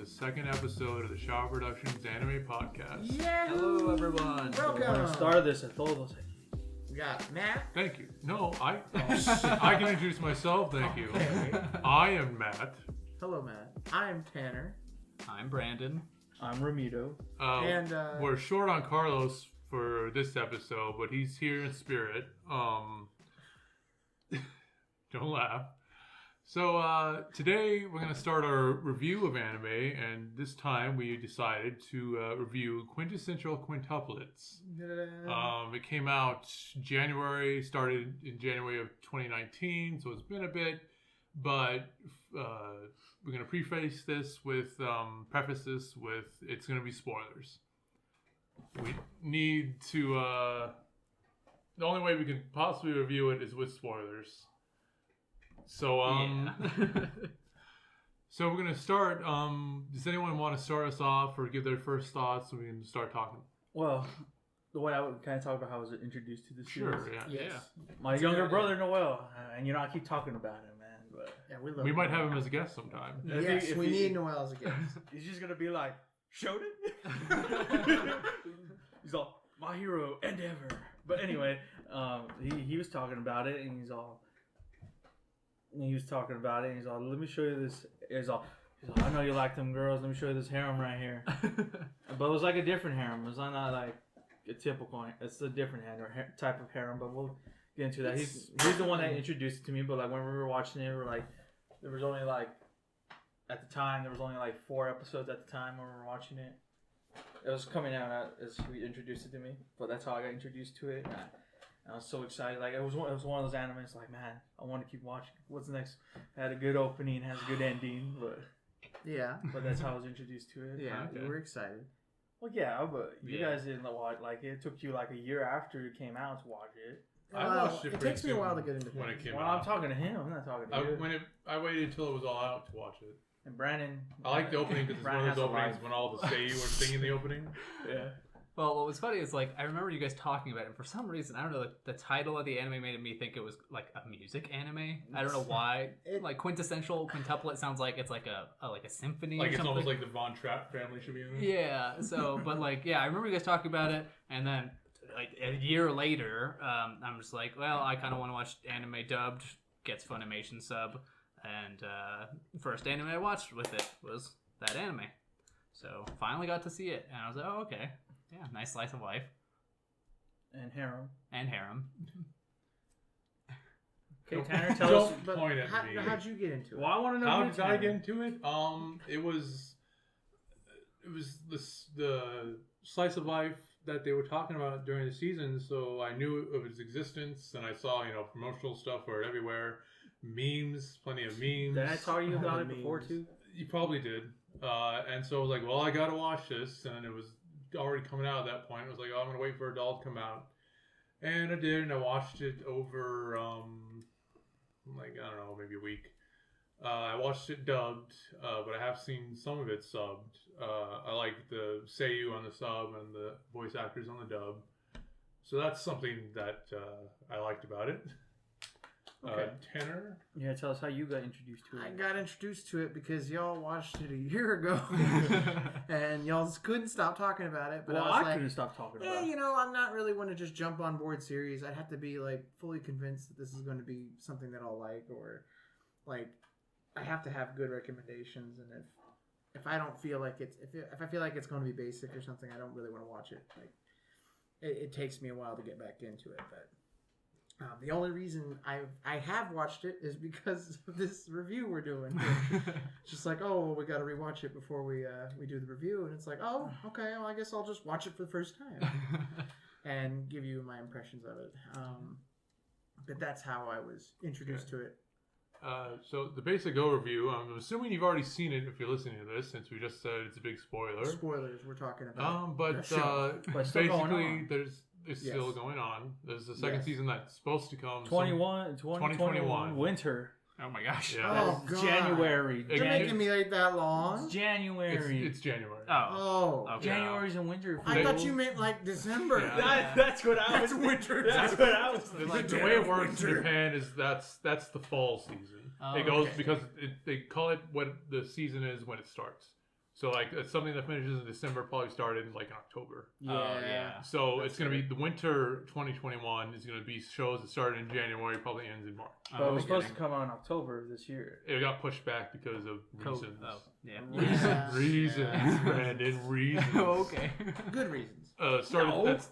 second episode of the Shaw Productions Anime Podcast. Yeah. Hello, everyone. Welcome. When I started this, I told us. We got Matt. Thank you. No, I can introduce myself. Thank you. I am Matt. Hello, Matt. I'm Tanner. I'm Brandon. I'm Ramito. And we're short on Carlos for this episode, but he's here in spirit. Don't laugh. So today we're going to start our review of anime, and this time we decided to review Quintessential Quintuplets. It came out started in January of 2019, so it's been a bit, but we're going to preface this with, it's going to be spoilers. We need to, the only way we can possibly review it is with spoilers. So, so we're going to start. Does anyone want to start us off or give their first thoughts so we can start talking? Well, the way I would kind of talk about how I was introduced to this series. Sure, yeah. Yes. My younger brother, Noel, and I keep talking about him, man. But Yeah, we love We might Noel. have him as a guest sometime. Yes, we need Noel as a guest. He's just going to be like, showed it? He's all, my hero, Endeavor. But anyway, he was talking about it, and he was all, let me show you this. He's all, I know you like them girls. Let me show you this harem right here. But it was like a different harem. It's not like a typical. It's a different type of harem. But we'll get into that. He's the one that introduced it to me. But like when we were watching it, we were like, there was only like, at the time there was only like 4 episodes at the time when we were watching it. It was coming out as he introduced it to me. But that's how I got introduced to it. I was so excited. Like it was one of those animes. Like, man, I want to keep watching. What's next? It had a good opening, has a good ending, but that's how I was introduced to it. Yeah, Okay. we were excited. Well, yeah, but you guys didn't watch. Like it took you like a year after it came out to watch it. I watched it It pretty takes me a soon while to get into when it things. came Well, out. I'm talking to him. I'm not talking to you. I waited until it was all out to watch it. And Brandon. I like the opening because it's one of Brandon those has a openings life. when all the Seiyu are singing the opening. Yeah. Well, what was funny is like I remember you guys talking about it, and for some reason I don't know the title of the anime made me think it was like a music anime. I don't know why. Like Quintessential Quintuplet sounds like it's like a symphony. Like or it's something. almost like the Von Trapp family should be in it. Yeah. So, but like I remember you guys talking about it, and then like a year later, I'm just like, well, I kind of want to watch anime dubbed. Gets Funimation sub, and first anime I watched with it was that anime. So finally got to see it, and I was like, oh, okay. Yeah, nice slice of life. And harem. And harem. Okay, Tanner, tell us. Don't point at me. How'd you get into it? Well, I want to know. How you, did I Tanner. get into it? It was the slice of life that they were talking about during the season, so I knew of its existence, and I saw promotional stuff for it everywhere, memes, plenty of memes. Did I tell you about it Memes. before too? You probably did, and so I was like, well, I gotta watch this, and it was already coming out at that point. I was like, oh, I'm gonna wait for it to all come out, and I did, and I watched it over I don't know, maybe a week. I watched it dubbed, but I have seen some of it subbed. I like the Seiyu on the sub and the voice actors on the dub. So that's something that I liked about it. Okay. Tanner? Yeah, tell us how you got introduced to it. I got introduced to it because y'all watched it a year ago, and y'all couldn't stop talking about it. But Well, I was I like, couldn't stop talking about it. I'm not really one to just jump on board series. I'd have to be like fully convinced that this is going to be something that I'll like, or like I have to have good recommendations. And if I don't feel like if I feel like it's going to be basic or something, I don't really want to watch it. Like it takes me a while to get back into it, but. The only reason I have watched it is because of this review we're doing. It's just like, oh, well, we got to rewatch it before we do the review, and it's like, oh, okay, well, I guess I'll just watch it for the first time and give you my impressions of it. But that's how I was introduced to it. So the basic overview, I'm assuming you've already seen it if you're listening to this, since we just said it's a big spoiler. Spoilers, we're talking about. But But still going basically, on. it's Yes. still going on. There's the second season that's supposed to come. 2021 winter. Oh my gosh. Yeah. Oh, That's God. January. You're making me wait that long? It's January. It's January. Oh. Oh. Okay. January's in winter. I thought you meant like December. Yeah. That's what I was. That's winter. That's what I was. The way it works in Japan is that's the fall season. Oh, it goes okay. because they call it what the season is when it starts. So like it's something that finishes in December, probably started like in October. Yeah. So it's going to be the winter 2021 is going to be shows that started in January, probably ends in March. But it was supposed to come out in October this year. It got pushed back because of reasons. Oh, yeah. Yeah. Reasons, Brandon. Reasons. Okay. Good reasons. Started. No. That's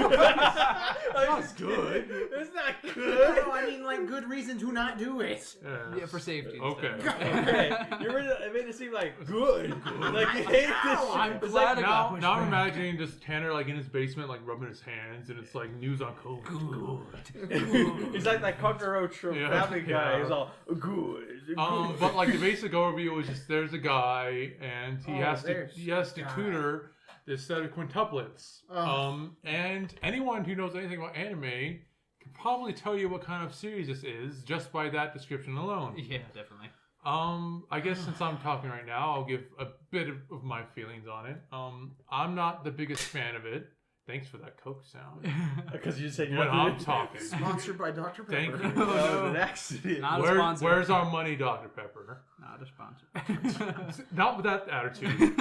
That's good. It's not good. No, I mean like good reason to not do it. Yeah, for safety. Okay. Okay, it made it seem like good. Like you hate this shit. I'm It's glad like, I got pushed Now I'm back. imagining just Tanner like in his basement, like rubbing his hands, and it's like news on COVID. he's like that cockroach from Yeah, Family Guy. yeah. He's all good. But like the basic overview is just there's a guy and he has to God. tutor this set of quintuplets. Ugh. And anyone who knows anything about anime can probably tell you what kind of series this is just by that description alone. Yeah, definitely. I guess since I'm talking right now, I'll give a bit of my feelings on it. I'm not the biggest fan of it. Thanks for that Coke sound. Because you said When I'm talking. Sponsored by Dr. Pepper. Thank you. Oh, an accident. Not a sponsor. Where's our money, Dr. Pepper? Not a sponsor. Not with that attitude.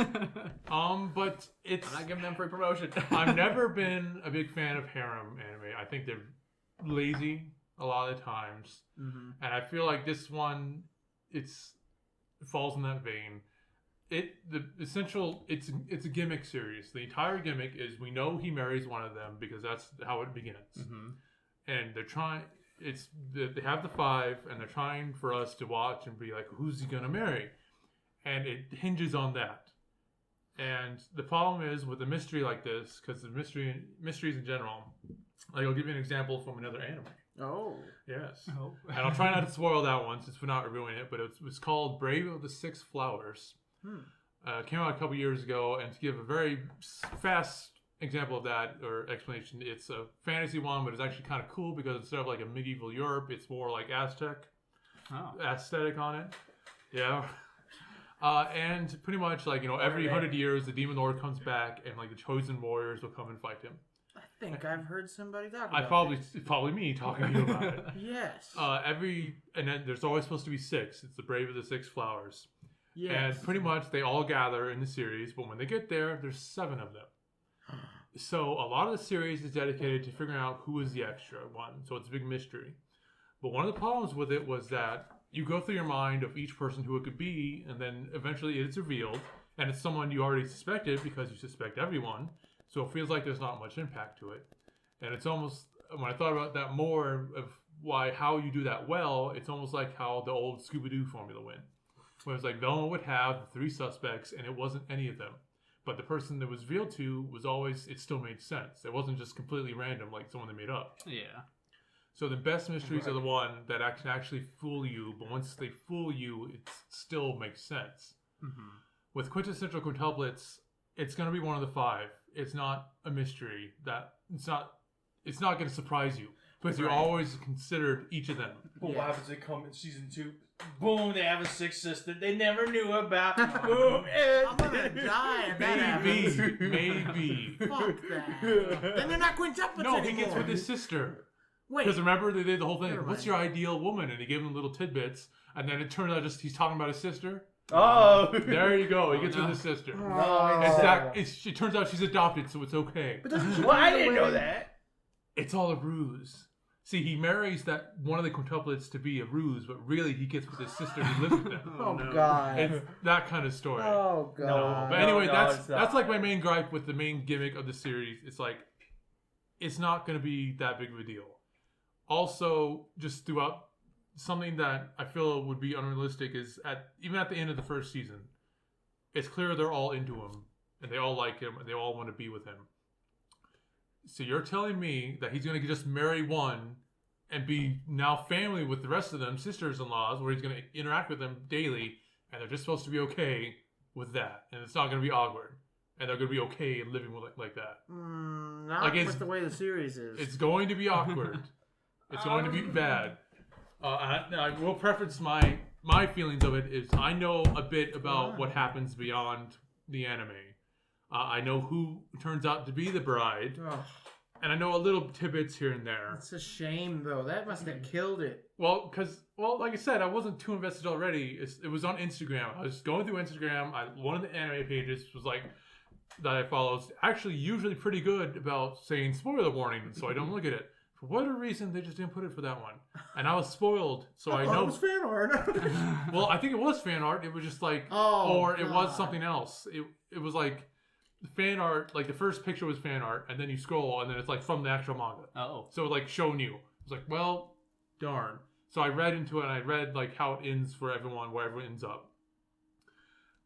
But it's. I'm not giving them free promotion. I've never been a big fan of harem anime. I think they're lazy a lot of the times, Mm-hmm. and I feel like this one, it falls in that vein. It's a gimmick series. The entire gimmick is we know he marries one of them because that's how it begins, and they're trying. They have the 5, and they're trying for us to watch and be like, who's he gonna marry, and it hinges on that. And the problem is with a mystery like this, because the mysteries in general, like I'll give you an example from another anime. Oh. Yes. Oh. And I'll try not to spoil that one since we're not reviewing it, but it was called Brave of the Six Flowers. Came out a couple years ago, and to give a very fast example of that or explanation, it's a fantasy one, but it's actually kind of cool because instead of like a medieval Europe, it's more like Aztec aesthetic on it. Yeah. And pretty much like, every 100 years, the demon lord comes back, and like the chosen warriors will come and fight him. I think I've heard somebody talk about It's probably me talking to you about it. Yes. And then there's always supposed to be 6. It's the Brave of the Six Flowers. Yes. And pretty much they all gather in the series, but when they get there, there's 7 of them. So a lot of the series is dedicated to figuring out who is the extra one. So it's a big mystery. But one of the problems with it was that you go through your mind of each person who it could be, and then eventually it's revealed, and it's someone you already suspected because you suspect everyone. So it feels like there's not much impact to it. And it's almost, when I thought about that more of how you do that well, it's almost like how the old Scooby-Doo formula went. Where it's like Velma would have the 3 suspects, and it wasn't any of them. But the person that was revealed to was always, it still made sense. It wasn't just completely random like someone they made up. Yeah. So the best mysteries are the one that can actually fool you, but once they fool you, it still makes sense. With Quintessential Quintuplets, it's going to be one of the 5. It's not a mystery. It's not going to surprise you because you always considered each of them. But what happens they come in season 2? Boom, they have a 6th sister they never knew about. Boom, I'm gonna die if that happens. Maybe. Fuck that. Then they're not quintuplets No, anymore. he gets with his sister. Wait. Because remember they did the whole thing. Never What's mind. your ideal woman? And he gave him little tidbits, and then it turned out he's talking about his sister. Oh. There you go. He gets with his sister. Oh. It turns out she's adopted, so it's okay. But doesn't she Well, I find a didn't way- know that. It's all a ruse. See, he marries that one of the quintuplets to be a ruse, but really he gets with his sister who lives with them. Oh, God. It's that kind of story. Oh, God. But anyway, it's that's not. like my main gripe with the main gimmick of the series. It's like, it's not going to be that big of a deal. Also, just throughout, something that I feel would be unrealistic is even at the end of the first season, it's clear they're all into him, and they all like him, and they all want to be with him. So you're telling me that he's going to just marry one and be now family with the rest of them, sisters-in-laws, where he's going to interact with them daily, and they're just supposed to be okay with that, and it's not going to be awkward, and they're going to be okay living with like that. Not Like, with the way the series is. It's going to be awkward. It's going to be bad. I will preference my feelings of it is I know a bit about what happens beyond the anime. I know who turns out to be the bride. Ugh. and I know a little tidbits here and there. It's a shame though. That must have killed it. Well, like I said, I wasn't too invested already. It was on Instagram. I was going through Instagram. One of the anime pages was like that I follow is actually usually pretty good about saying spoiler warning, so I don't look at it. For whatever reason, they just didn't put it for that one, and I was spoiled. So I know it was fan art. Well, I think it was fan art. It was just like, it was something else. It was like fan art. Like the first picture was fan art, and then you scroll, and then it's like from the actual manga. Oh. So like showing you. It's like, well, darn. So I read into it, and I read like how it ends for everyone, where everyone ends up.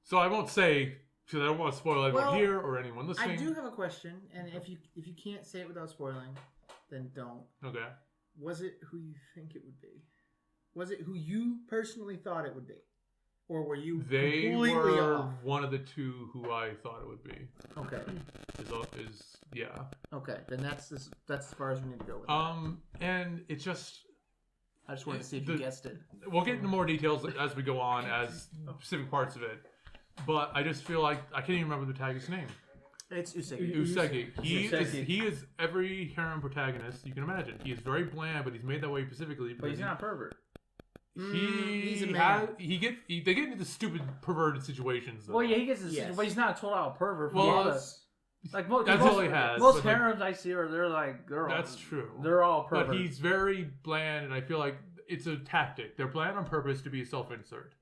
So I won't say because I don't want to spoil everyone here or anyone listening. I do have a question, and if you can't say it without spoiling, then don't. Okay. Was it who you think it would be? Was it who you personally thought it would be? Or were you completely off? One of the two who I thought it would be. Okay. Yeah. Okay, then that's as far as we need to go with that. And it's just... I just wanted to see if you guessed it. We'll get into more details as we go on, as specific parts of it. But I just feel like... I can't even remember the protagonist's name. It's Usagi. Usagi. He is every harem protagonist you can imagine. He is very bland, but he's made that way specifically. But he's not a pervert. He's a man. They get into the stupid perverted situations. Though. Well, yeah, he gets this, but he's not a total pervert. That's most, all he has. Most harems I see they're that's true. They're all pervert. But he's very bland, and I feel like it's a tactic. They're bland on purpose to be a self-insert.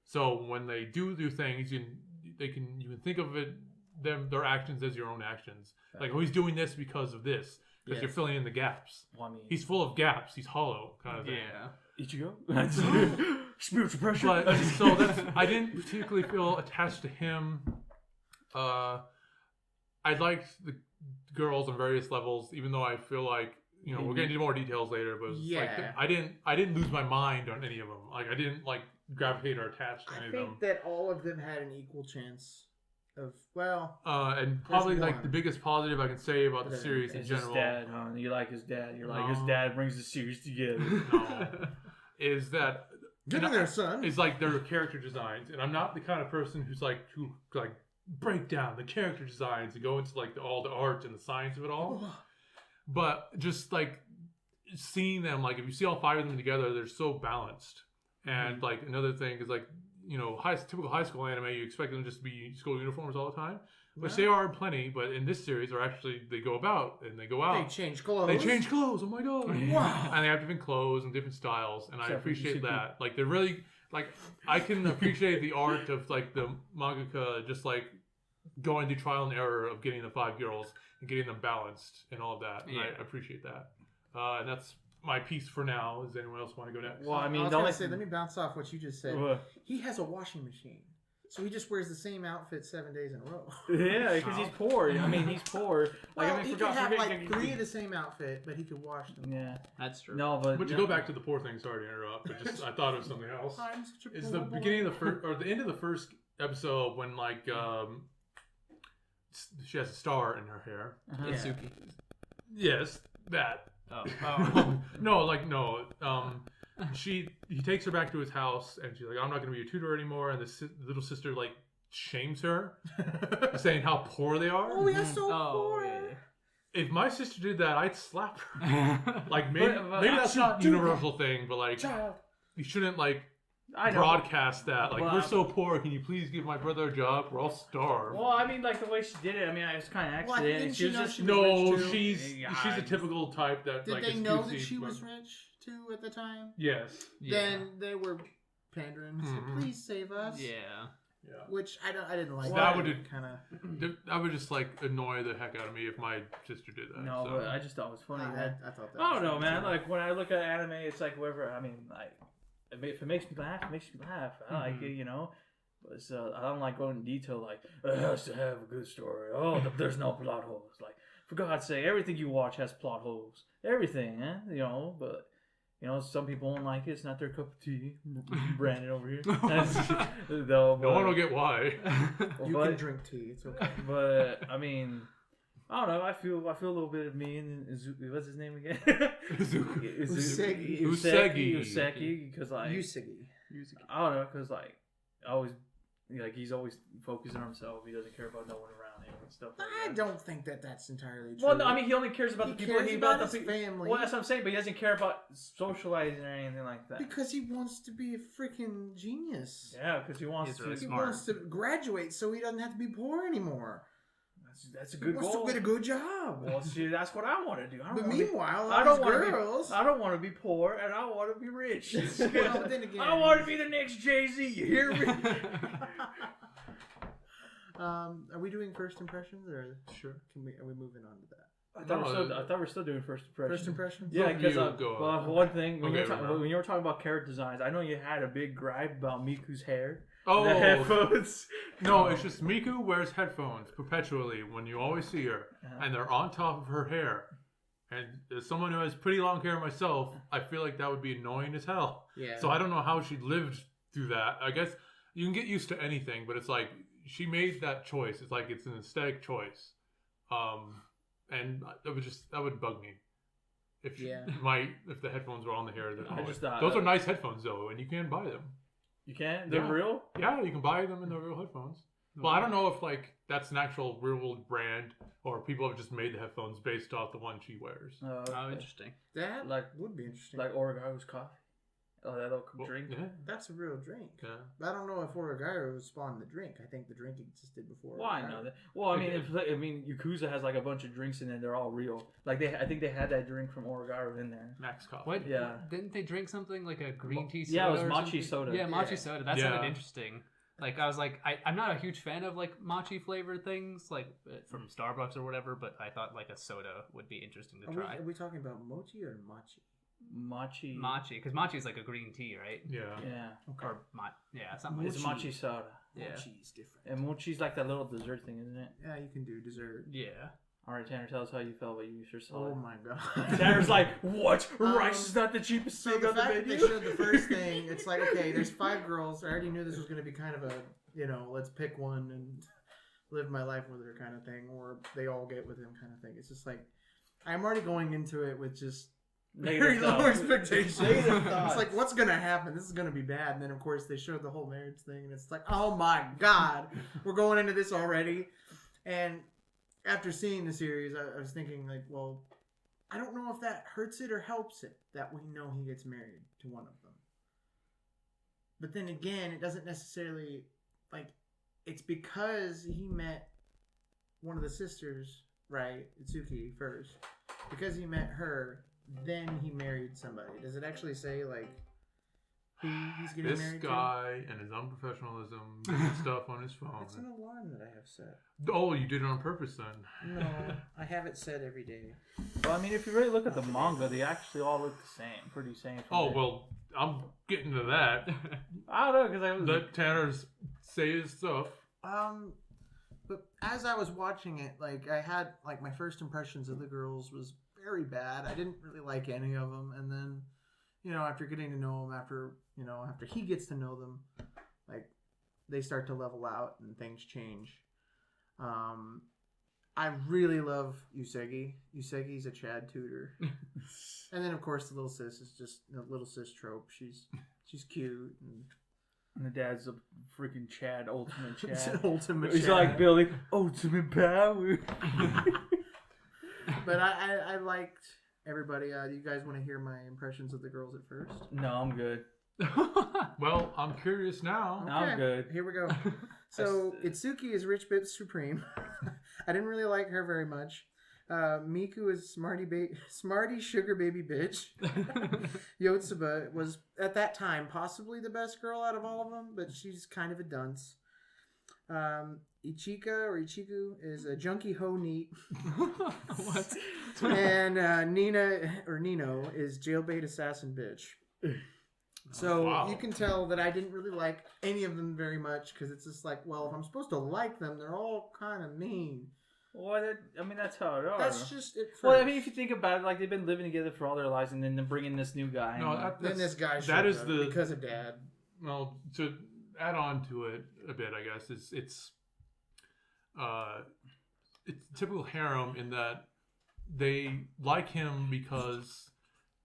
So when they do things, you can think of it their actions as your own actions. Like, oh, he's doing this because of this. Because you're filling in the gaps. Well, I mean, he's full of gaps. He's hollow, kind of thing. Yeah. Ichigo? Spiritual pressure. But, I didn't particularly feel attached to him. I liked the girls on various levels, even though I feel like, we'll get into more details later, but I didn't lose my mind on any of them. Like, I didn't, gravitate or attach to any of them. I think that all of them had an equal chance of, and probably the biggest positive I can say about the series in general. His dad, huh? You like his dad. You're like, his dad brings the series together. No. Is that get in there, son? It's like their character designs, and I'm not the kind of person who break down the character designs and go into all the art and the science of it all. But just seeing them, if you see all five of them together, they're so balanced. And another thing is typical high school anime, you expect them just to be school uniforms all the time, which they are plenty. But in this series, they go about and they go out. They change clothes. Oh my god! Wow! And they have different clothes and different styles, and I appreciate that. They're really I can appreciate the art of the mangaka just going through trial and error of getting the five girls and getting them balanced and all of that. And I appreciate that. And that's my piece for now. Does anyone else want to go next? Well, I was going to say, let me bounce off what you just said. What? He has a washing machine. So he just wears the same outfit 7 days in a row. Yeah, because he's poor. I mean, he's poor. He could have 3 of the same outfit, but he could wash them. Yeah, that's true. No, but to go back to the poor thing, sorry to interrupt, but I thought it was something else. It's the beginning of the first, or the end of the first episode when she has a star in her hair. Itsuki. Yes, that. Oh. No. He takes her back to his house, and she's like, "I'm not going to be your tutor anymore." And the little sister shames her, saying how poor they are. Oh, we are so poor. Yeah. If my sister did that, I'd slap her. Maybe that's not a universal thing, but child, you shouldn't broadcast that. We're so poor. Can you please give my brother a job? We're all starved. Well, I mean, the way she did it. I mean, it was kind of accident. She's a typical type that. Did they know that she was rich too at the time? Yes. Then they were pandering. Mm-hmm. Please save us. Yeah. Which I didn't like. That would just annoy the heck out of me if my sister did that. No, but I just thought it was funny. I thought that. I don't know, man. When I look at anime, it's whatever. I mean, if it makes me laugh, it makes me laugh. I like it, But I don't like going in detail. It has to have a good story. Oh, there's no plot holes. For God's sake, everything you watch has plot holes. Everything, But some people don't like it. It's not their cup of tea. Brandon over here. No one will get why. You can drink tea. It's okay. But I mean, I don't know. I feel a little bit of me and what's his name again? Usagi. Because Usagi. I don't know, because always he's always focused on himself. He doesn't care about no one around him. stuff like I that. don't think that that's entirely true. Well, no, I mean, he only cares about He the people cares he about the his family. Well, that's what I'm saying, but he doesn't care about socializing or anything like that. Because he wants to be a freaking genius. Yeah, because he wants He's to. really He smart. wants to graduate so he doesn't have to be poor anymore. That's a He good wants goal. to get a good job. Well, see, that's what I want to do. But meanwhile, I all don't these want to girls. be. I don't want to be poor, and I want to be rich. Well, but then again, I want to be the next Jay-Z. You hear me? Are we doing first impressions, or Sure. are we moving on to that? I thought we're still doing first impressions. First impressions? Yeah, Both of because you go well, on. one thing Okay, when you were talking about character designs, I know you had a big gripe about Miku's hair. Oh, The headphones. no, it's just Miku wears headphones perpetually when you always see her, Uh-huh. and they're on top of her hair. And as someone who has pretty long hair myself, I feel like that would be annoying as hell. Yeah. So I don't know how she lived through that. I guess you can get used to anything, but it's like she made that choice. It's like it's an aesthetic choice. And that would bug me. If she, Yeah. if the headphones were on the hair, I just thought those are nice headphones though, and you can buy them. You can? They're Yeah. real? Yeah, you can buy them in the real headphones. Well, I don't know if like that's an actual real world brand or people have just made the headphones based off the one she wears. Oh, interesting. That Like- would be interesting. Like Oregao's coffee. Oh, that little Well, drink. Yeah, That's a real drink. yeah. But I don't know if Origairu spawned the drink. I think the drink existed before. Well, I know that. Well, I mean, Yakuza has like a bunch of drinks in there. They're all real. Like I think they had that drink from Oregaru in there. Max coffee. What? Yeah. Didn't they drink something like a green tea soda? Yeah, it was or matcha something? soda. Yeah, matcha Yeah. soda. That Yeah. sounded interesting. Like I was like, I'm not a huge fan of like matcha flavored things, like from Starbucks or whatever. But I thought like a soda would be interesting to try. Are we talking about mochi or machi? Machi. Matcha, because matcha is like a green tea, right? Yeah. Yeah. Or yeah, something like It's that. machi soda. Yeah. Mochi's different. And mochi's like that little dessert thing, isn't it? Yeah, you can do dessert. Yeah. All right, Tanner, tell us how you felt about you yourself. Oh my god. Tanner's like, what? Rice is not the cheapest So thing the on the fact that menu? they showed the first thing, it's like, okay, there's 5 girls. I already knew this was going to be kind of a, let's pick one and live my life with her kind of thing, or they all get with him kind of thing. It's just like, I'm already going into it with just very Negative low thoughts. expectations. Negative It's thoughts. like, what's going to happen? This is going to be bad. And then, of course, they showed the whole marriage thing, and it's like, oh my god, we're going into this already. And after seeing the series, I was thinking, like, well, I don't know if that hurts it or helps it that we know he gets married to one of them. But then again, it doesn't necessarily, like, it's because he met one of the sisters, right, Itsuki, first. Because he met her, then he married somebody. Does it actually say, like, who he's getting This married guy and his unprofessionalism doing stuff on his to? It's an phone. alarm that I have set. Oh, you did it on purpose then. No, I have it set every day. Well, I mean, if you really look at the manga, they actually all look the same. Pretty same. from Oh, there. well, I'm getting to that. I don't know, because I was... Let Tanner's say his stuff. But as I was watching it, like, I had, like, my first impressions of the girls was very bad. I didn't really like any of them. And then, after getting to know them, after he gets to know them, like, they start to level out and things change. I really love Usagi. Usagi's a Chad tutor. And then, of course, the little sis is just the little sis trope. She's cute. And the dad's a freaking Chad, ultimate It's Chad. an ultimate He's Chad. like Billy, ultimate power. But I liked everybody. Do you guys want to hear my impressions of the girls at first? No, I'm good. Well, I'm curious now. No, I'm good. Here we go. So Itsuki is Rich Bitch Supreme. I didn't really like her very much. Miku is Smarty Sugar Baby Bitch. Yotsuba was at that time possibly the best girl out of all of them, but she's kind of a dunce. Ichiku is a junkie ho neat. What? And Nino is jailbait assassin bitch. So Wow. you can tell that I didn't really like any of them very much because it's just like, well, if I'm supposed to like them, they're all kind of mean. Well, that's how it is. That's just it. Well, I mean, if you think about it, like they've been living together for all their lives, and then they're bringing this new guy. No, in. then this guy that shows is up the because of Dad. well, to add on to it a bit, I guess it's typical harem in that they like him because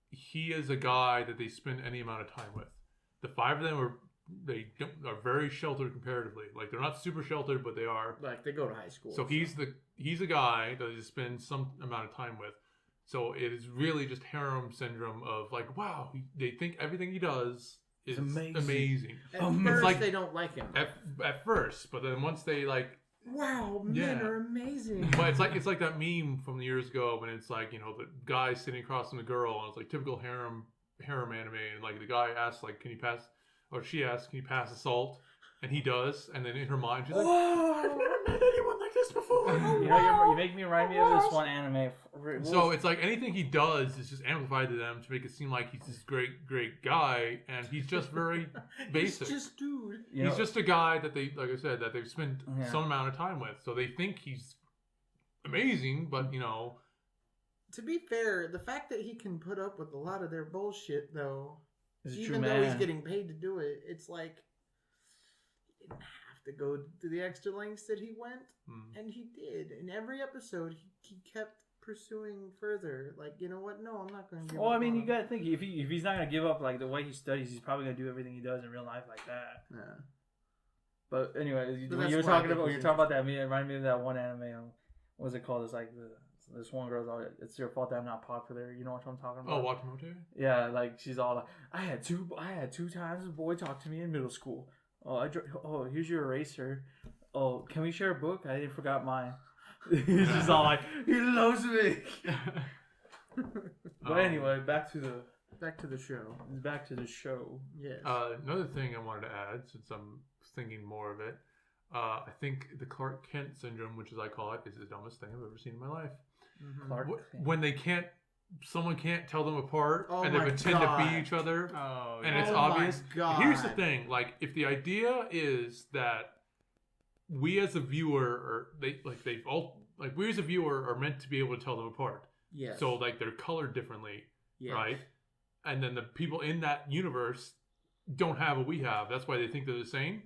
he is a guy that they spend any amount of time with. The 5 of them are are very sheltered comparatively. Like they're not super sheltered, but they are. Like they go to high school. So he's a guy that you spend some amount of time with. So it is really just harem syndrome of like, wow, they think everything he does is amazing. At first, they don't like him. At first, but then once they like, wow, men are amazing. But it's like that meme from years ago when it's like, you know, the guy sitting across from the girl, and it's like typical harem anime, and like the guy asks like, can you pass, or she asks, can you pass the salt, and he does, and then in her mind she's like, I've never met anyone like this before. You make me remind me of this one anime. So it's like anything he does is just amplified to them to make it seem like he's this great guy, and he's just very basic. He's just dude. He's just a guy that they, like I said, that they've spent some amount of time with, so they think he's amazing, but you know. To be fair, the fact that he can put up with a lot of their bullshit, though, even though he's getting paid to do it, it's like he didn't have to go to the extra lengths that he went, and he did. In every episode, he kept pursuing further. Like, you know what? No, I'm not going to give up. Well, I mean, you got to think if he's not going to give up like the way he studies, he's probably going to do everything he does in real life like that. Yeah. But anyway, when you're talking about that, it reminded me of that one anime. What was it called? It's like this one girl's all, it's your fault that I'm not popular. You know what I'm talking about? Oh, Watamote? Yeah, like she's all like, I had two times a boy talk to me in middle school. Oh, here's your eraser. Oh, can we share a book? I didn't forgot mine. He's just all like, he loves me. But anyway, back to the show. Back to the show. Yes. Another thing I wanted to add, since I'm thinking more of it, I think the Clark Kent syndrome, which as I call it, is the dumbest thing I've ever seen in my life. Mm-hmm. Clark Kent. When someone can't tell them apart, and they my pretend God. to be each other, and it's Oh obvious. my God. Here's the thing: like, if the idea is that we as a viewer we as a viewer are meant to be able to tell them apart. Yes. So like they're colored differently, Yes. right? And then the people in that universe don't have what we have. That's why they think they're the same.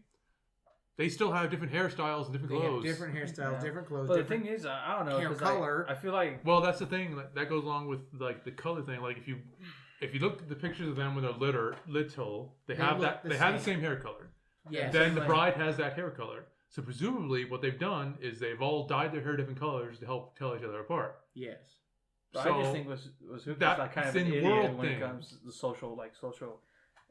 They still have different hairstyles and different clothes. Have different hairstyles, different clothes. But different the thing is, I don't know. hair 'cause color. I feel like. Well, that's the thing. That goes along with like the color thing. Like if you look at the pictures of them when they're little, they have the same hair color. Yes. Then the bride has that hair color. So presumably, what they've done is they've all dyed their hair different colors to help tell each other apart. Yes. But So I just think was that like kind of in an idiot world when thing. it comes to the social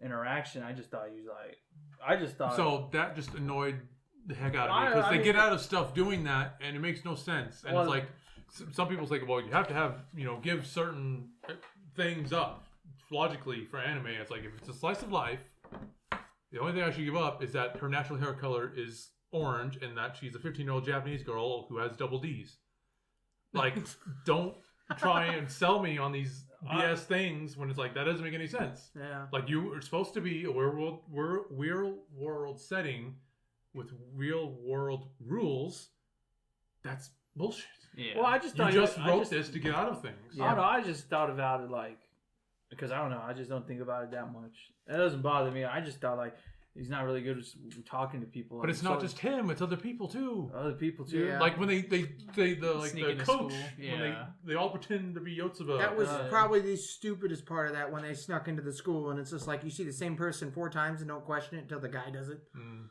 interaction. I just thought he was like. I just thought. So that just annoyed the heck out of me because they get out of stuff doing that, and it makes no sense. And it's like some people say, well, you have to have give certain things up logically for anime. It's like if it's a slice of life, the only thing I should give up is that her natural hair color is orange and that she's a 15-year-old Japanese girl who has double D's. Like, don't try and sell me on these BS things when it's like that doesn't make any sense. Yeah. Like you are supposed to be a real world setting with real world rules. That's bullshit. Yeah. Well, I just thought You just wrote this to get out of things. I don't know. I just thought about it like because I don't know. I just don't think about it that much. It doesn't bother me. I just thought like he's not really good at talking to people. But it's not just him; it's other people too. Other people too. Yeah. Like when the Sneak the into coach, school. when Yeah. they all pretend to be Yotsuba. That was probably the stupidest part of that when they snuck into the school and it's just like you see the same person 4 times and don't question it until the guy does it. Mm.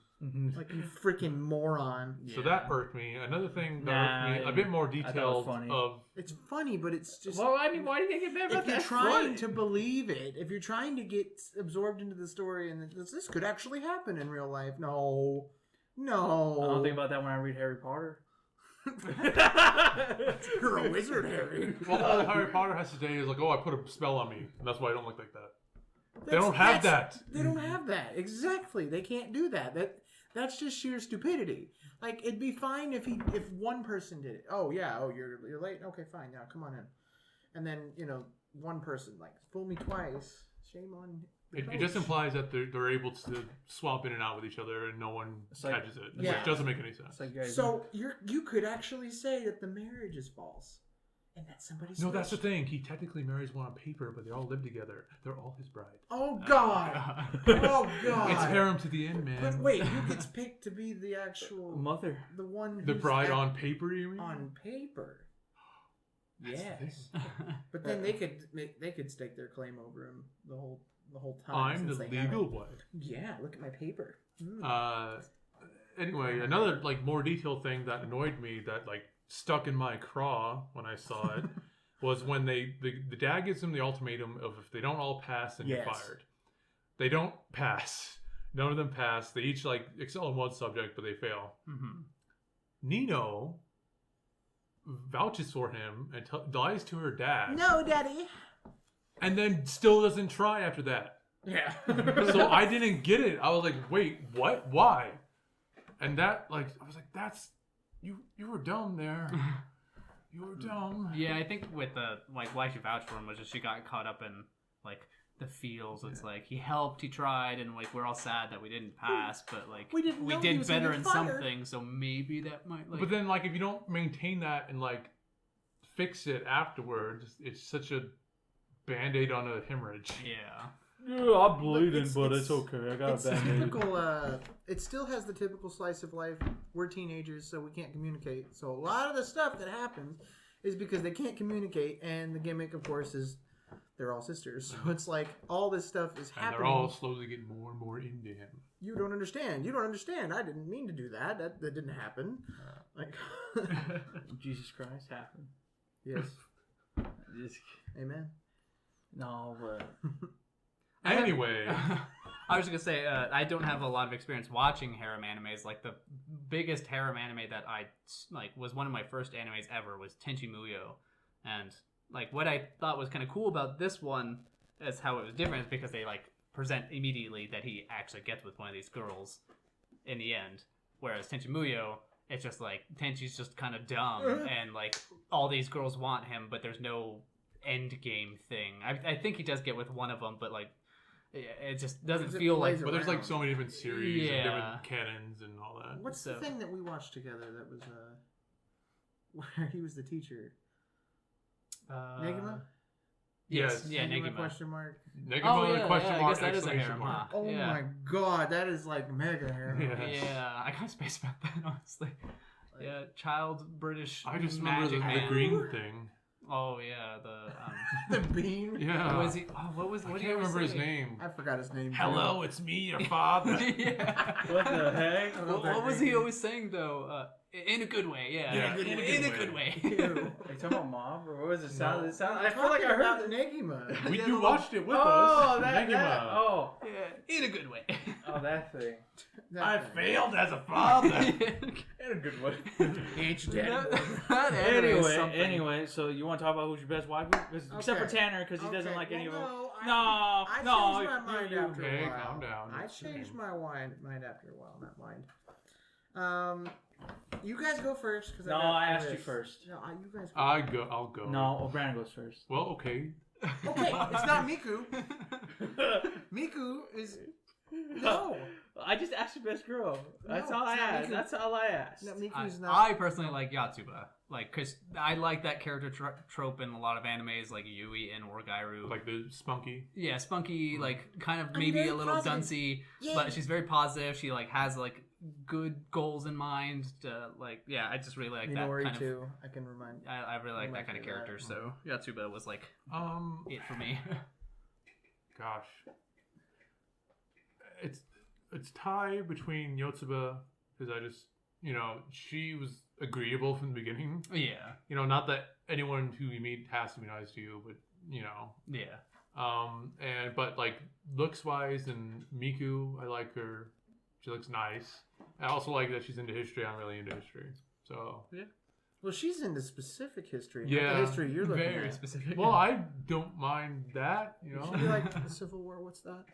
Like you freaking moron. So that irked me. Another thing that irked me, a bit more detailed funny. of. It's funny, but it's just. Well, I mean, why do you get mad about if you're that? trying to believe it, if you're trying to get absorbed into the story and this could actually happen in real life, no. I don't think about that when I read Harry Potter. You're a wizard, Harry. Well, all Harry Potter has to say is like, oh, I put a spell on me, and that's why I don't look like that. They don't have that. They don't have that. Exactly. They can't do that. That's just sheer stupidity. Like it'd be fine if one person did it. Oh yeah. Oh you're late. Okay, fine. Now come on in. And then one person like fool me twice. Shame on. It just implies that they're able to swap in and out with each other, and no one catches it. Yeah. Which doesn't make any sense. Like, So you could actually say that the marriage is false, and that somebody's. No, that's the thing. He technically marries one on paper, but they all live together. They're all his bride. Oh God! Oh God! It's harem to the end, man. But wait, who gets picked to be the actual mother? The one. The who's bride on paper, you mean? On paper. That's the Yes. But then they could stake their claim over him the the whole time. I'm since the they haven't. legal way. Yeah, look at my paper. Mm. Anyway, another like more detailed thing that annoyed me that like stuck in my craw when I saw it was when the dad gives them the ultimatum of if they don't all pass, then you're fired. They don't pass. None of them pass. They each like excel in one subject, but they fail. Mm-hmm. Nino vouches for him and lies to her dad. No, Daddy. And then still doesn't try after that. Yeah. So I didn't get it. I was like, wait, what? Why? And that, like, I was like, that's, you were dumb there. You were dumb. Yeah, I think with the, like, why she vouched for him was just she got caught up in, like, the feels. It's like, he helped, he tried, and, like, we're all sad that we didn't pass, but, like, we did better in something, so maybe that might, like... But then, like, if you don't maintain that and, like, fix it afterwards, it's such a Band-Aid on a hemorrhage. Yeah. Yeah, I'm bleeding, but it's okay. I got a Band-Aid. Typical, it still has the typical slice of life. We're teenagers, so we can't communicate. So a lot of the stuff that happens is because they can't communicate, and the gimmick, of course, is they're all sisters. So it's like all this stuff is happening. And they're all slowly getting more and more into him. You don't understand. You don't understand. I didn't mean to do that. That didn't happen. Like, Jesus Christ happened. yes. Just, Amen. no, but Anyway. I was just gonna say, I don't have a lot of experience watching harem animes. Like, the biggest harem anime that I, like, was one of my first animes ever was Tenchi Muyo. And, like, what I thought was kind of cool about this one is how it was different is because they, like, present immediately that he actually gets with one of these girls in the end. Whereas Tenchi Muyo, it's just, like, Tenchi's just kind of dumb, and, like, all these girls want him, but there's no end game thing. I think he does get with one of them, but, like, it just doesn't feel like... But there's like so many different series Yeah. and different canons and all that. What's the thing that we watched together that was, where he was the teacher? Negima? Yes. Yeah, Negima Negima. question mark? Negima, Oh, yeah, question I mark, guess that is a exclamation harem, mark. huh? Oh Yeah. my god, that is like mega harem. Yeah. Yeah, I kind of spaced about that, honestly. Yeah, child British I just remember magic the man. green thing. Oh yeah, the The bean? Yeah. was he? Oh, what was? I What can't remember his name. I forgot his name. Hello, it's me, your father. Yeah. what the heck? What was he always saying though? In a good way, yeah. Yeah, in a good way. Ew. Are you talking about Mob, or what was it sound? No. It sound. I I feel like I heard about Negima. We Yeah, you the watched it with Oh, us. that. Negima. Oh, Yeah, in a good way. oh, that thing. I failed as a father. In a good way. Ain't you dead? That anime is Anyway, something. anyway, so you want to talk about who's your best wife? Except for Okay. Tanner, because he doesn't like any of them. I changed my you- mind you- after Okay, a while. calm down. I It's changed fine. my mind after a while, not mind. You guys go first. Cause No, I asked you first. No, you guys go. I'll go. No, O'Brien goes first. Well, okay. Okay, it's not Miku. Miku is... No. I just asked your best girl. That's No, all I it's not asked. Miku. That's all I asked. No, I, Miku's not... I personally like Yatsuba, like, cause I like that character trope in a lot of animes, like Yui and Orgairu. Like the spunky. Yeah, spunky, like kind of I'm maybe very a little positive. duncy, Yeah. but she's very positive. She like has like good goals in mind. Like, yeah, I just really like Minori that kind too. I can remind... of. I really like that kind of Remind character. me So Yatsuba was like it for me. Gosh. It's tie between Yotsuba, because I just, she was agreeable from the beginning. Yeah, Not that anyone who you meet has to be nice to you, but, yeah. but like looks wise and Miku, I like her. She looks nice. I also like that she's into history. I'm really into history. So, Well, she's into specific history. Not Yeah, the history you're looking Very at. specific. well, I don't mind that, Should be like the Civil War. What's that?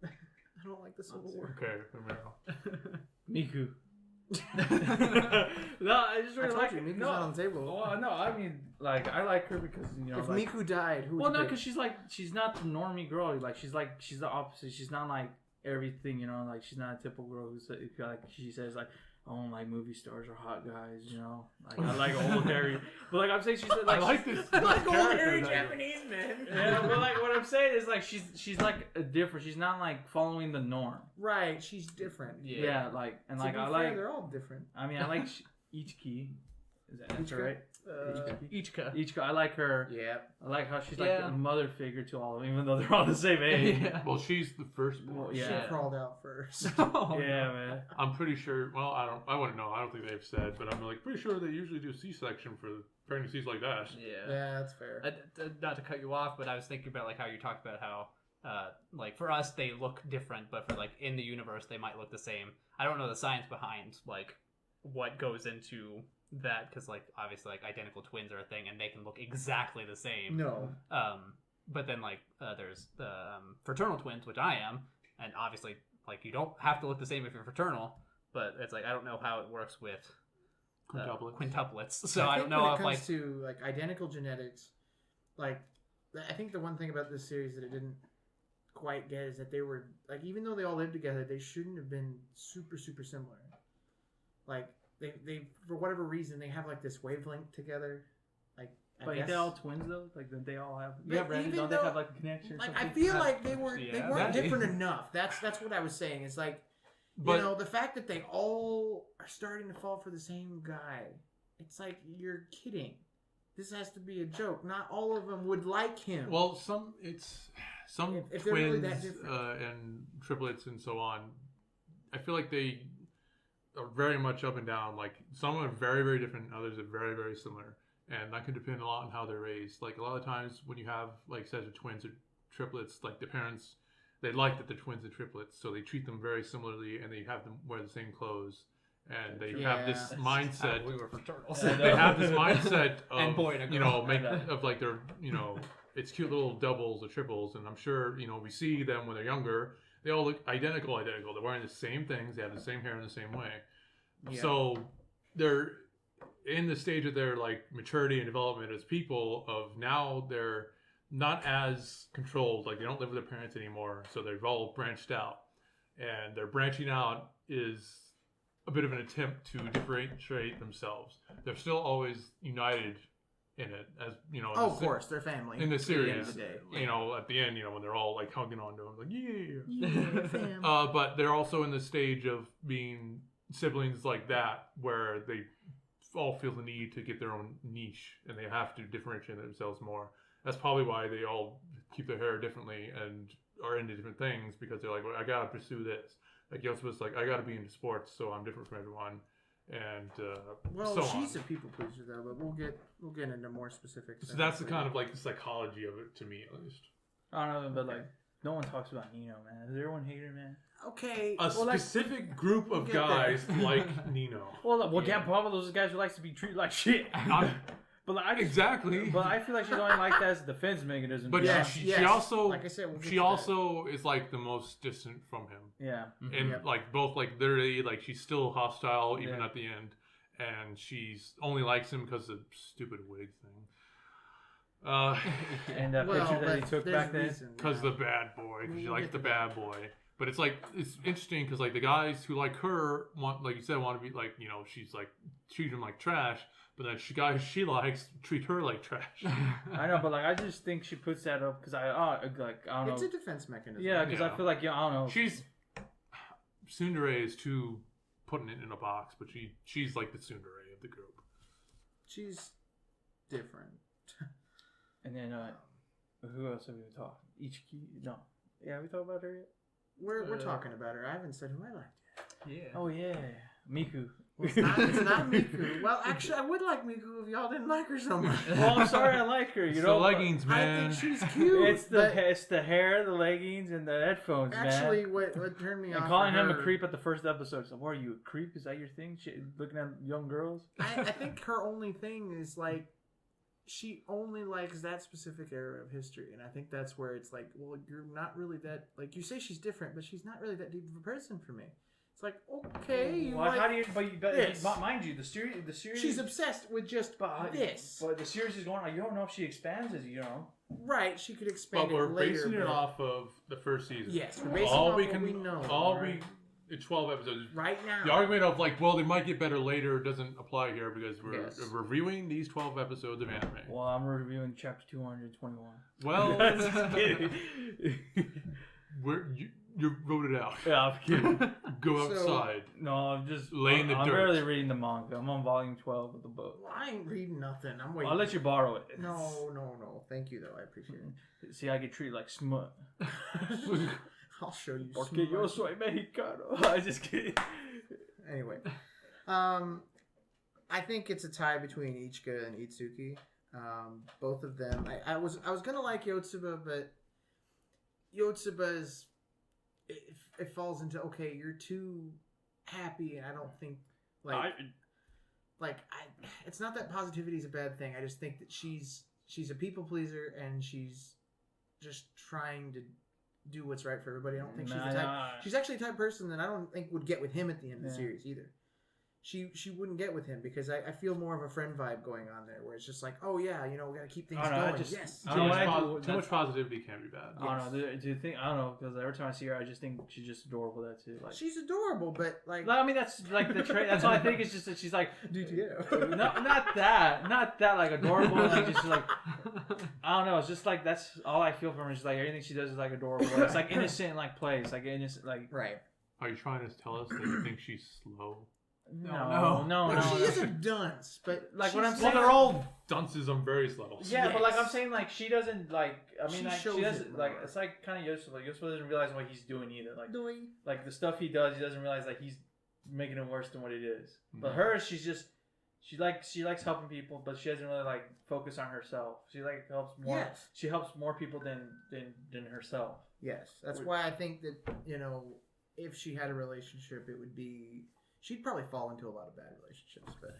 I don't like the Civil War. Okay, Romero. Miku. No, I just I really told like you, it. Miku's No, not on the table. well, no, I mean, like, I like her because, If like, Miku died, who would well, you no, pick? because she's not the normie girl. Like, she's the opposite. She's not like everything, like, she's not a typical girl who's like, she says, like, I don't like movie stars or hot guys, like, I like old hairy. But, like, I'm saying, she said, like, I like this. I like old character hairy that- Japanese men. Yeah, but, like, what I'm saying is, like, she's like a different. She's not like following the norm. Right, she's different. Yeah, like, and To like, be I fair, like. they're all different. I mean, I like Ichiki. Is that that's Ichika? right? Ichika. Ichika, I like her. Yeah. I like how she's like Yeah. a mother figure to all of them, even though they're all the same age. Yeah. Well, she's the firstborn. Well, She yeah. crawled out first. Oh, Yeah, no. man. I'm pretty sure. Well, I wouldn't know. I don't think they've said, but I'm like pretty sure they usually do C-section for pregnancies like that. Yeah. Yeah, that's fair. Not to cut you off, but I was thinking about like how you talked about how like for us they look different, but for like in the universe they might look the same. I don't know the science behind like what goes into that, because like obviously like identical twins are a thing and they can look exactly the same. No. But then like there's the fraternal twins, which I am, and obviously like you don't have to look the same if you're fraternal, but it's like I don't know how it works with quintuplets. So I don't know when if it like comes to like identical genetics, like I think the one thing about this series that it didn't quite get is that they were like, even though they all lived together, they shouldn't have been super similar. Like they for whatever reason they have like this wavelength together. Like But ain't they all twins though? Like they all have. But Yeah, Brandon. even Don't they though- have like a connection? Or like something? I feel like they Yeah, weren't that- different enough. That's what I was saying. It's like But you know, the fact that they all are starting to fall for the same guy. It's like you're kidding. This has to be a joke. Not all of them would like him. well, some If they're really twins that different. and triplets and so on. I feel like they are very much up and down. Like some are very different, others are very similar, and that can depend a lot on how they're raised. Like a lot of times when you have like sets of twins or triplets, like the parents, they like that they're twins and triplets, so they treat them very similarly, and they have them wear the same clothes, and they have this Yeah. mindset. we were fraternal. They have this mindset of And boy and a you girl. know make of like they're it's cute little doubles or triples, and I'm sure we see them when they're younger. They all look identical. They're wearing the same things. They have the same hair in the same way. Yeah. So they're in the stage of their like maturity and development as people. Of now they're not as controlled. Like they don't live with their parents anymore. So they've all branched out, and their branching out is a bit of an attempt to differentiate themselves. They're still always united in it, as Oh, of course, they're family. in the At the end of series. the day. At the end, when they're all like hugging onto him, like yeah. Yeah, fam. But they're also in the stage of being siblings like that, where they all feel the need to get their own niche, and they have to differentiate themselves more. That's probably why they all keep their hair differently and are into different things, because they're like, well, I gotta pursue this. Like Yosemit's like, I gotta be into sports, so I'm different from everyone. And Well, so she's on. a people pleaser though, but we'll get into more specifics. So that's the kind of like the psychology of it, to me at least. I don't know, but like no one talks about Nino, man. Does everyone hate her, man? okay. A well, like, specific group we'll of get there. guys like Nino. Well, yeah, probably those guys who likes to be treated like shit. But like, Exactly. But I feel like she's only like that as a defense mechanism. But yeah, she also, like I said, we'll get she to that. also is like the most distant from him, yeah. and Yep. like both like literally like she's still hostile even Yeah. at the end, and she's only likes him because of the stupid wig thing. And that Well, picture that he that's- took there's back then. reason, Because yeah. the bad boy, because she We'll likes get the to bad that. boy. But it's like it's interesting because like the guys who like her want, like you said, want to be like she's like treat him like trash, but then guys she likes treat her like trash. I know, but like I just think she puts that up because I don't know. It's a defense mechanism. Yeah, because Yeah. I feel like I don't know. She's Tsundere is too putting it in a box, but she's like the Tsundere of the group. She's different. And then who else have we talked? Ichiki? No. Yeah, have we talked about her yet? We're talking about her. I haven't said who I liked. Yeah. Oh yeah, Miku. Well, it's not Miku. Well, actually, I would like Miku if y'all didn't like her so much. Well, I'm sorry, I like her. You It's know, the but leggings, I man. think she's cute. It's but the hair, the leggings, and the headphones, actually, man. what turned me And off. calling for him a her- creep at the first episode. So, what are you, a creep? Is that your thing? Looking at young girls? I think her only thing is like she only likes that specific era of history, and I think that's where it's like, well, you're not really that like you say she's different, but she's not really that deep of a person for me. It's like okay, you Well, like how do you? But this. mind you, the series. she's obsessed with just this. But the series is going on. You don't know if she expands it. Right, she could expand But we're it later. basing it but- off of the first season. Yes, we're basing all off we what can we know. all right? we 12 episodes. right now. The argument of like, well, they might get better later doesn't apply here because we're Yes. reviewing these 12 episodes of anime. Well, I'm reviewing chapter 221. Well, Just kidding. You're voted out. Yeah, I'm kidding. Go So- outside. No, I'm just Lay in the I'm dirt. barely reading the manga. I'm on volume 12 of the book. Well, I ain't reading nothing. I'm waiting. I'll let you borrow it. No. Thank you, though. I appreciate it. See, I get treated like smut. I'll show you. Porque smart. yo soy mexicano. I just kidding. Anyway, I think it's a tie between Ichika and Itsuki. Both of them. I was gonna like Yotsuba, but Yotsuba's it falls into okay. You're too happy, and I don't think it's not that positivity is a bad thing. I just think that she's a people pleaser, and she's just trying to do what's right for everybody. I don't think she's the type. She's actually the type of person that I don't think would get with him at the end of the series either. She wouldn't get with him because I feel more of a friend vibe going on there, where it's just like, oh yeah, we got to keep things going. Yes. Too much positivity can be bad. I don't know. Do you think? I don't know, because every time I see her, I just think she's just adorable. That's it. Like, she's adorable, but like, I mean, that's like the trait. That's all I think. Is just that she's like, DTF. not that like adorable. Like just like, I don't know. It's just like that's all I feel from her. Is like everything she does is like adorable. It's like innocent, like plays, like innocent, like right. Are you trying to tell us that you think she's slow? No. She is a dunce, but like what I'm Well, saying, they're all dunces on various levels. yeah, but like Yes. I'm saying, like she doesn't like. I mean, She like shows she it doesn't like. more. It's like kind of Yosef. Like Yosef doesn't realize what he's doing either. Like the stuff he does, he doesn't realize like he's making it worse than what it is. But her, she's just she likes helping people, but she doesn't really like focus on herself. She like helps more. Yes. She helps more people than herself. Yes, that's why I think that if she had a relationship, it would be she'd probably fall into a lot of bad relationships, but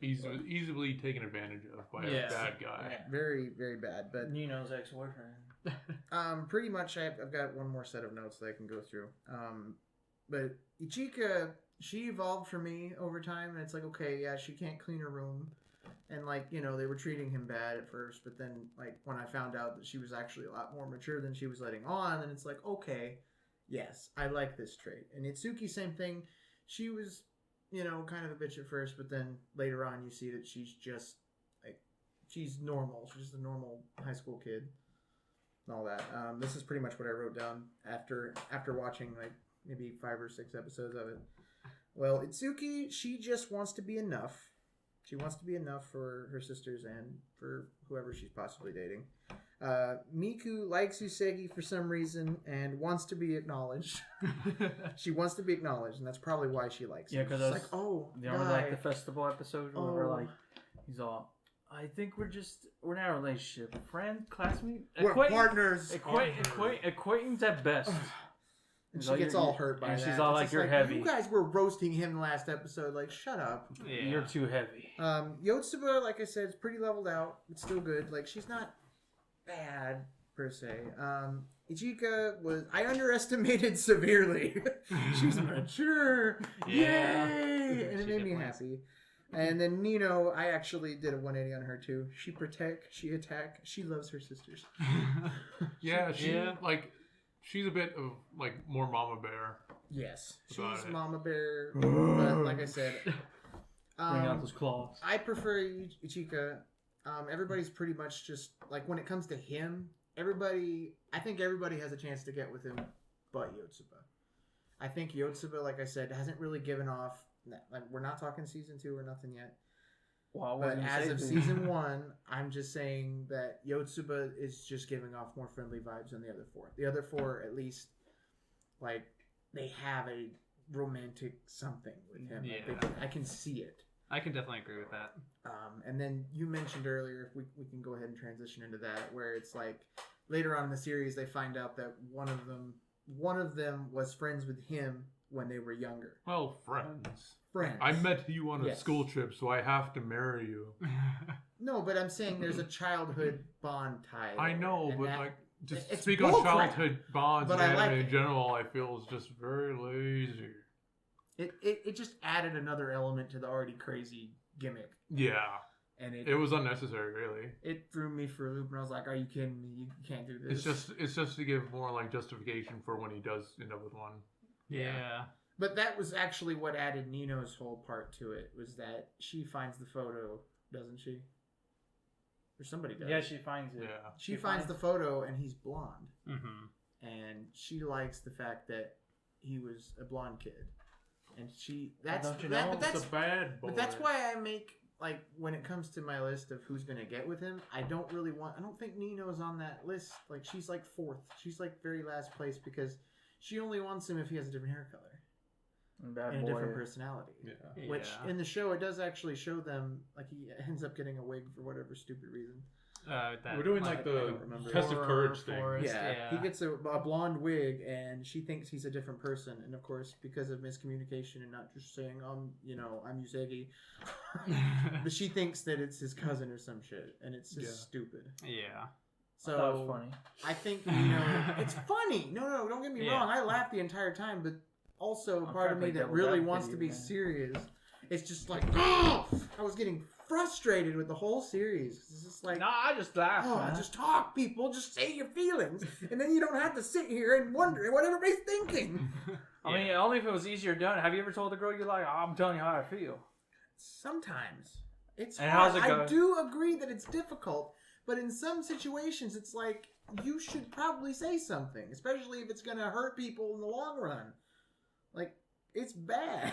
Easily taken advantage of by a bad guy. very very bad. But Nino's ex-boyfriend. pretty much I've got one more set of notes that I can go through. But Ichika, she evolved for me over time, and it's like okay, yeah, she can't clean her room. And like they were treating him bad at first, but then like when I found out that she was actually a lot more mature than she was letting on, and it's like okay, yes, I like this trait. And Itsuki, same thing. She was kind of a bitch at first, but then later on you see that she's just like she's normal. She's just a normal high school kid and all that. This is pretty much what I wrote down after watching like maybe 5 or 6 episodes of it. Well, Itsuki, she just wants to be enough. She wants to be enough for her sisters and for whoever she's possibly dating. Miku likes Usagi for some reason and wants to be acknowledged. She wants to be acknowledged, and that's probably why she likes him. Yeah, because it's like, oh, you remember like the festival episode where like he's all, I think we're not in a relationship, friend, classmate, we're partners, acquaintance at best. and she gets all hurt by that. She's all like, "You're heavy." You guys were roasting him last episode. Like, shut up. Yeah. You're too heavy. Yotsuba, like I said, is pretty leveled out. It's still good. Like, she's not bad per se. Ichika I underestimated severely. She's mature. Yeah. Yay! And it She made me definitely is. happy. And then Nino, I actually did a 180 on her too. She protect, she attack, she loves her sisters. Yeah, Yeah. She's a bit of like more Mama Bear. Yes, About she's it. Mama Bear. But like I said, Bring out those claws. I prefer Ichika. Everybody's pretty much just like when it comes to him, I think everybody has a chance to get with him, but Yotsuba. I think Yotsuba, like I said, hasn't really given off. Like we're not talking season 2 or nothing yet. Well, But as of season 1, I'm just saying that Yotsuba is just giving off more friendly vibes than the other 4. The other 4, at least, like they have a romantic something with him. Yeah. Like, I can see it. I can definitely agree with that. And then you mentioned earlier, if we can go ahead and transition into that, where it's like later on in the series they find out that one of them was friends with him when they were younger. Well, friends. Friends. I met you on a Yes. school trip, so I have to marry you. No, but I'm saying there's a childhood bond tie. I there, know, and but that- like just it's speak on bullcrap. childhood bonds But and I like anime in it. general, I feel is just very lazy. It just added another element to the already crazy gimmick, Yeah, and it was unnecessary, really. it threw me for a loop, and I was like, "Are you kidding me? You can't do this." It's just to give more like justification for when he does end up with one. Yeah. But that was actually what added Nino's whole part to it, was that she finds the photo, doesn't she? Or somebody does. Yeah, she finds it. Yeah. She finds the photo, and he's blonde. Mm-hmm. and she likes the fact that he was a blonde kid, and that's Don't you know? but that's It's a bad boy. but that's why I make like when it comes to my list of who's gonna get with him, I don't think Nino's on that list. Like she's like fourth, she's like very last place because she only wants him if he has a different hair color Bad and a boy. different personality. Yeah. Which in the show it does actually show them like he ends up getting a wig for whatever stupid reason. We're doing like I the don't remember. test of courage thing. Forest, He gets a blonde wig, and she thinks he's a different person. And of course, because of miscommunication and not just saying, I'm Usagi, but she thinks that it's his cousin or some shit, and it's just stupid. Yeah. So That was funny. I think it's funny. No, don't get me wrong. I laughed the entire time, but also a part of me that really wants to be serious. It's just like, I was getting frustrated with the whole series. It's just like, No, I just laughed. man. just talk, people. Just say your feelings, and then you don't have to sit here and wonder what everybody's thinking. I mean, only if it was easier done. Have you ever told a girl you're like, I'm telling you how I feel? Sometimes it's And hard. how's it I go? do agree that it's difficult, but in some situations, it's like you should probably say something, especially if it's going to hurt people in the long run. Like, it's bad.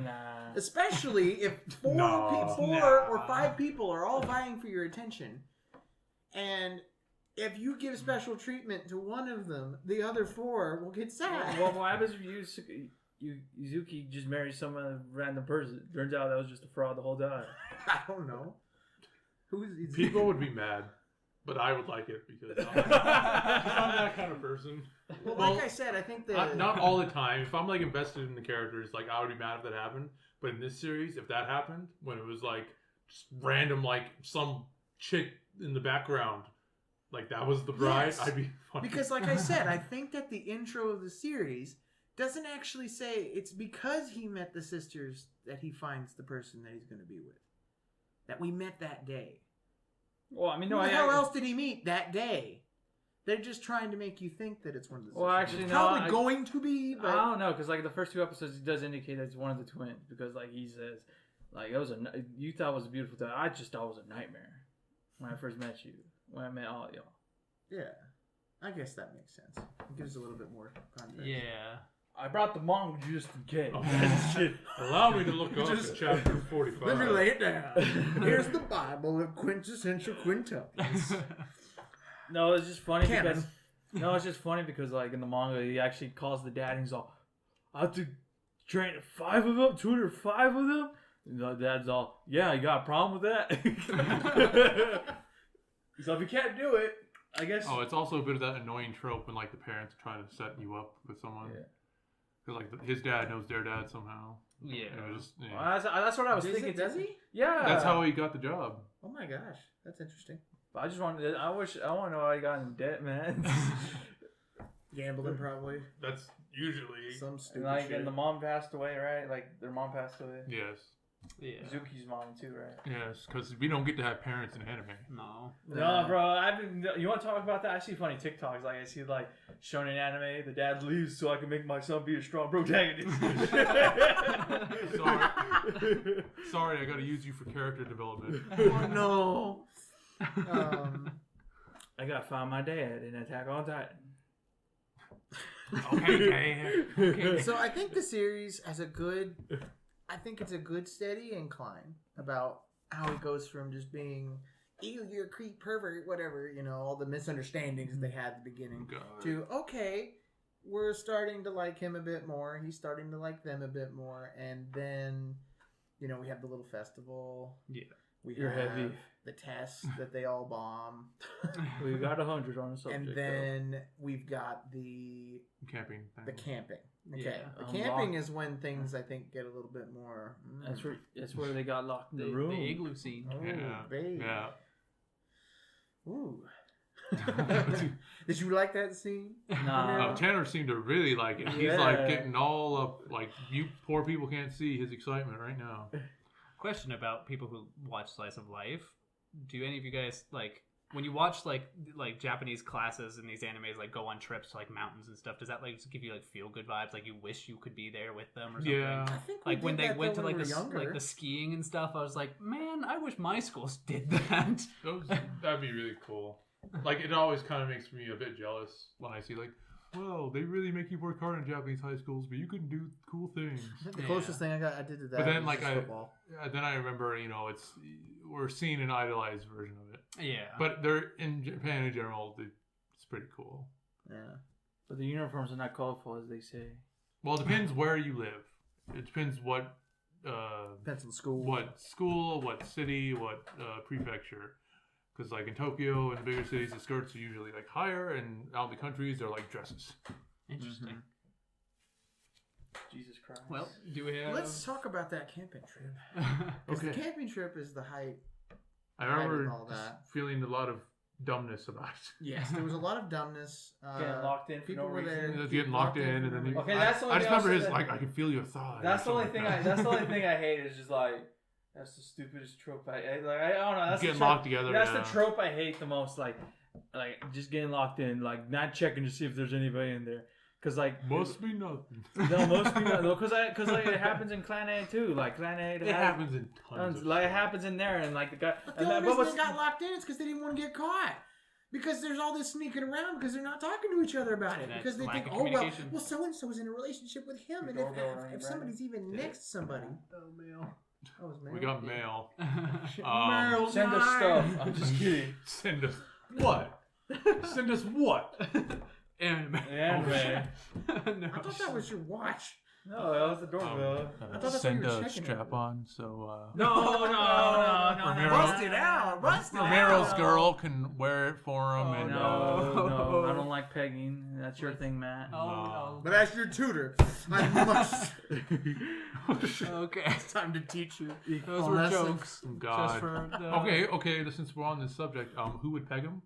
Nah. Especially if four or five people are all vying for your attention. And if you give special treatment to one of them, the other four will get sad. Well, what happens if Yuzuki just marries some random person? Turns out that was just a fraud the whole time. I don't know. Who's People would be mad, but I would like it because I'm that kind of person. Well, like I said, I think that Not all the time. If I'm like invested in the characters, like I would be mad if that happened. But in this series, if that happened, when it was like just random, like some chick in the background, like that was the bride, Yes. I'd be funny. because, like I said, I think that the intro of the series doesn't actually say it's because he met the sisters that he finds the person that he's going to be with. That we met that day. Well, I mean, Who no, the hell else did he meet that day? They're just trying to make you think that it's one of the sisters. Well, actually, it's no, probably going to be, I but don't know, because like the first two episodes, it does indicate that it's one of the twins. Because like he says, like you thought it was a beautiful time. I just thought it was a nightmare when I first met you. When I met all y'all. yeah, I guess that makes sense. It gives a little bit more context. Yeah. I brought the manga just in case. Oh, allow me to look up Just- at chapter 45. Let me lay it down. Here's the Bible of Quintessential Quintuplets. No, it's just funny Canon. because it's just funny because like in the manga, he actually calls the dad and he's all, I have to train 5 of them, 205 of them. And the dad's all, yeah, you got a problem with that? He's like, if you can't do it, I guess. Oh, it's also a bit of that annoying trope when like the parents are trying to set you up with someone. Yeah. Because like his dad knows their dad somehow. Yeah. It was just, yeah. Well, that's what I was thinking. Does he? Yeah. That's how he got the job. Oh my gosh, that's interesting. I just wanted. I want to know how he got in debt, man. Gambling, probably. That's usually Some and stupid like, shit. and the mom passed away, right? Like their mom passed away. yes, Yeah. Zuki's mom too, right? yes, because we don't get to have parents in anime. No. No, bro. You want to talk about that? I see funny TikToks. Like I see like shonen anime. The dad leaves so I can make my son be a strong protagonist. Sorry, I got to use you for character development. Oh no. I gotta find my dad in Attack on Titan. Okay. So I think the series has I think it's a good steady incline about how he goes from just being, ew, you're a creep, pervert, whatever, all the misunderstandings that they had at the beginning, God. to, okay, we're starting to like him a bit more, he's starting to like them a bit more, and then, we have the little festival. Yeah. You're heavy. The test that they all bomb. We got 100 on the subject. And then we've got the Camping. the camping. Okay, Yeah. the camping is when things I think get a little bit more. That's where they got locked in the The room. igloo scene. Oh, Yeah. baby. Yeah. Ooh. Did you like that scene? Nah. Tanner seemed to really like it. He's Yeah. like getting all up, like you poor people can't see his excitement right now. Question about people who watch slice of life. Do any of you guys like when you watch like Japanese classes and these animes like go on trips to like mountains and stuff? Does that like just give you like feel good vibes? Like you wish you could be there with them or something? Yeah. I think we Like when did they that, went though, to when like we were younger. the skiing and stuff, I was like, man, I wish my schools did that. That'd be really cool. like it always kind of makes me a bit jealous when I see like, well, they really make you work hard in Japanese high schools, but you can do cool things. The closest thing I did to that. But then, was like just football. then I remember, we're seeing an idolized version of it. Yeah. But they're in Japan in general. It's pretty cool. Yeah. But the uniforms are not colorful, as they say. Well, it depends where you live. It depends what. Depends on school. What school, what city, what prefecture. Because like in Tokyo and the bigger cities, the skirts are usually like higher, and out in the countries, they're like dresses. Interesting. Jesus Christ. Well, do we have... Let's talk about that camping trip. Because the camping trip is the height. I remember all that. feeling a lot of dumbness about it. Yes, there was a lot of dumbness. Getting locked in for people no were reason. there. Getting locked in, and then Okay, that's the only I just thing I'll remember say his that- I can feel your thigh. That's the only something thing like I. that. That's the only thing I hate is just like that's the stupidest trope. I don't know. That's Getting the trope, locked together. That's yeah. the trope I hate the most. Like just getting locked in, like not checking to see if there's anybody in there. Cause like Must be nothing. no, most people no, cause like it happens in Clan A too. Like Clan A, It happens in tons of like it stuff. happens in there, and like the guy. But the only reason they got locked in is because they didn't want to get caught. Because there's all this sneaking around because they're not talking to each other about it. That's Because they lack think, of oh, well, communication. so-and-so is in a relationship with him. And if somebody's even next to somebody. Oh, mail. Oh, it's We got mail. Mail's Send us mine. stuff. I'm just kidding. Send us what? Send us what? Anime. Yeah, man. No. I thought that was your watch. No, that was the doorbell. I thought that's what send you were a checking strap it. on so No. Romero. Bust it out. Bust it Romero's out. girl can wear it for him. Oh, and No, I don't like pegging. That's your thing, Matt. Oh, no. But as your tutor, I must. Okay. It's time to teach you. Those were Lessons. jokes. God. Just for the... Okay. Since we're on this subject, who would peg him?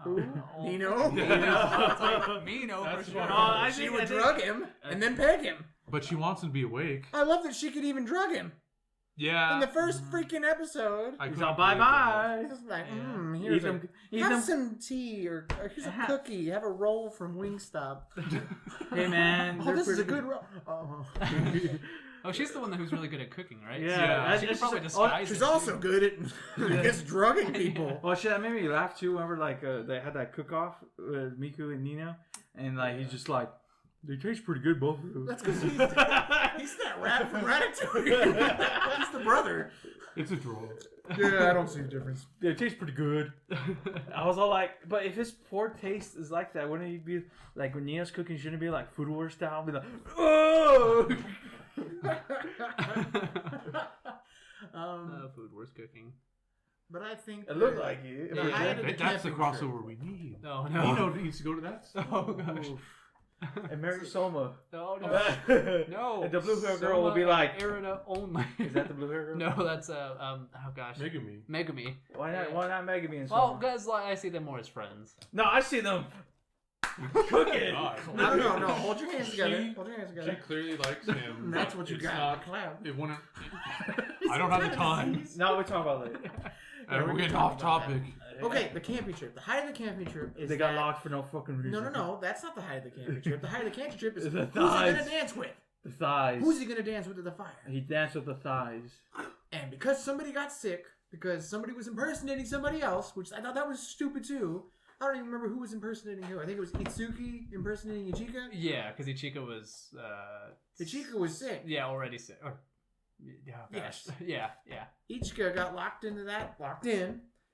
Oh, Nino? Mino, for That's sure. fine. I She think- would I think- drug him and then peg him. But she wants him to be awake. I love that she could even drug him. Yeah. In the first freaking episode. I He's couldn't all believe bye-bye. It's like, Yeah. here's have them. some tea or here's a cookie. Have a roll from Wingstop. Hey, man. Oh, this is a good roll. Oh. Oh, she's the one who's really good at cooking, right? Yeah. She could It's probably just- disguise She's it, also too. good at just drugging people. Well, shit, that made me laugh too. Remember, like they had that cook-off with Miku and Nino, and like he's just like, they taste pretty good, both of them. That's because he's that rat from Ratatouille. He's the brother. It's a draw. Yeah, I don't see the difference. They taste pretty good. I was all like, but if his poor taste is like that, wouldn't he be like when Nino's cooking? Shouldn't it be like Food Wars style? Be like, oh. Food Wars cooking. But I think It looked like it. The height of the That's the camping crossover we need. No, Nino no. needs to go to that. Oh, gosh. And Mary Soma. No, no. No. And the blue hair girl will be like, Irida only. is that the blue hair girl? No, that's oh gosh. Megami. Megami. Why not? Why not Megami and Well, Soma? because like, I see them more as friends. No, I see them cooking. God. No. Hold your hands together. She- Hold your hands She together. clearly likes him. And that's but what you it's got. not- Cloud. It wouldn't. I don't have the time. No, we're talking about later. We're getting off topic. Okay, the camping trip. The height of the camping trip is They got that- locked for no fucking reason. No. That's not the height of the camping trip. The height of the camping trip is The who's he thighs. gonna dance with? The thighs. Who's he gonna dance with at the fire? He danced with the thighs. And because somebody got sick, because somebody was impersonating somebody else, which I thought that was stupid too. I don't even remember who was impersonating who. I think it was Itsuki impersonating Ichika. Yeah, because Ichika was. Ichika was sick. Yeah, already sick. Or, yeah, Yes. gosh. Yeah. Ichika got locked in,